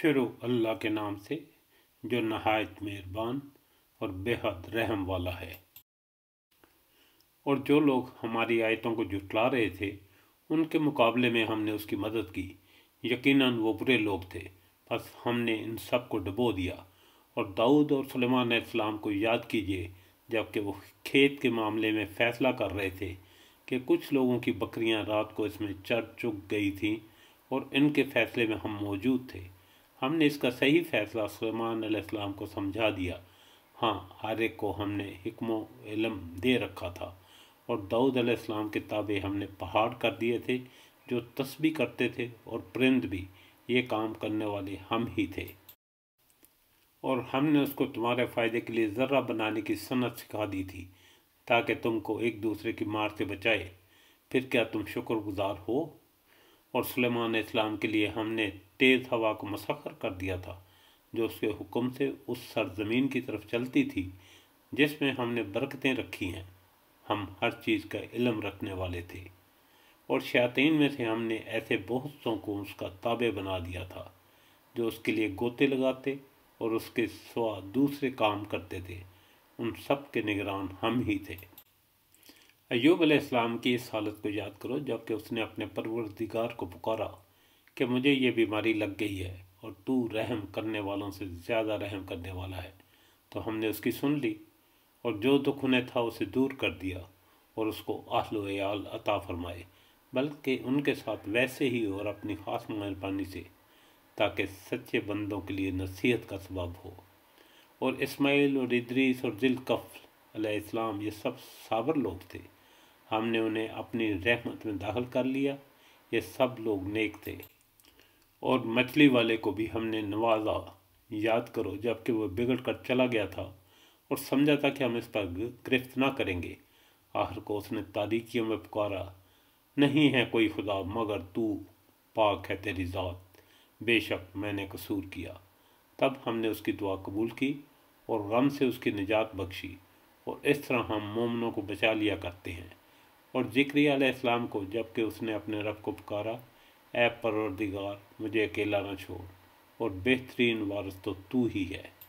شروع اللہ کے نام سے جو نہایت مہربان اور بے حد رحم والا ہے۔ اور جو لوگ ہماری آیتوں کو جھٹلا رہے تھے ان کے مقابلے میں ہم نے اس کی مدد کی۔ یقیناً وہ برے لوگ تھے، بس ہم نے ان سب کو ڈبو دیا۔ اور داؤد اور سلیمان علیہ السلام کو یاد کیجیے جب کہ وہ کھیت کے معاملے میں فیصلہ کر رہے تھے کہ کچھ لوگوں کی بکریاں رات کو اس میں چر چگ گئی تھیں اور ان کے فیصلے میں ہم موجود تھے۔ ہم نے اس کا صحیح فیصلہ سلیمان علیہ السلام کو سمجھا دیا۔ ہاں، ہر ایک کو ہم نے حکم و علم دے رکھا تھا، اور داؤد علیہ السلام کے تابع ہم نے پہاڑ کر دیے تھے جو تسبیح کرتے تھے، اور پرند بھی، یہ کام کرنے والے ہم ہی تھے۔ اور ہم نے اس کو تمہارے فائدے کے لیے ذرہ بنانے کی صنعت سکھا دی تھی تاکہ تم کو ایک دوسرے کی مار سے بچائے۔ پھر کیا تم شکر گزار ہو؟ اور سلیمان علیہ السلام کے لیے ہم نے تیز ہوا کو مسخر کر دیا تھا جو اس کے حکم سے اس سرزمین کی طرف چلتی تھی جس میں ہم نے برکتیں رکھی ہیں۔ ہم ہر چیز کا علم رکھنے والے تھے۔ اور شیاطین میں سے ہم نے ایسے بہت سوں کو اس کا تابع بنا دیا تھا جو اس کے لیے گوتے لگاتے اور اس کے سوا دوسرے کام کرتے تھے۔ ان سب کے نگران ہم ہی تھے۔ ایوب علیہ السلام کی اس حالت کو یاد کرو جب کہ اس نے اپنے پروردگار کو پکارا کہ مجھے یہ بیماری لگ گئی ہے اور تو رحم کرنے والوں سے زیادہ رحم کرنے والا ہے۔ تو ہم نے اس کی سن لی اور جو دکھ انہیں تھا اسے دور کر دیا اور اس کو اہل و عیال عطا فرمائے، بلکہ ان کے ساتھ ویسے ہی اور اپنی خاص مہربانی سے، تاکہ سچے بندوں کے لیے نصیحت کا سبب ہو۔ اور اسماعیل اور ادریس اور ذوالکفل علیہ السلام یہ سب صابر لوگ تھے، ہم نے انہیں اپنی رحمت میں داخل کر لیا۔ یہ سب لوگ نیک تھے۔ اور مچھلی والے کو بھی ہم نے نوازا، یاد کرو جب کہ وہ بگڑ کر چلا گیا تھا اور سمجھا تھا کہ ہم اس پر گرفت نہ کریں گے۔ آخر کو اس نے تاریکیوں میں پکارا، نہیں ہے کوئی خدا مگر تو، پاک ہے تیری ذات، بے شک میں نے قصور کیا۔ تب ہم نے اس کی دعا قبول کی اور غم سے اس کی نجات بخشی، اور اس طرح ہم مومنوں کو بچا لیا کرتے ہیں۔ اور زکریا علیہ السلام کو جب کہ اس نے اپنے رب کو پکارا، اے پروردگار مجھے اکیلا نہ چھوڑ، اور بہترین وارث تو ہی ہے۔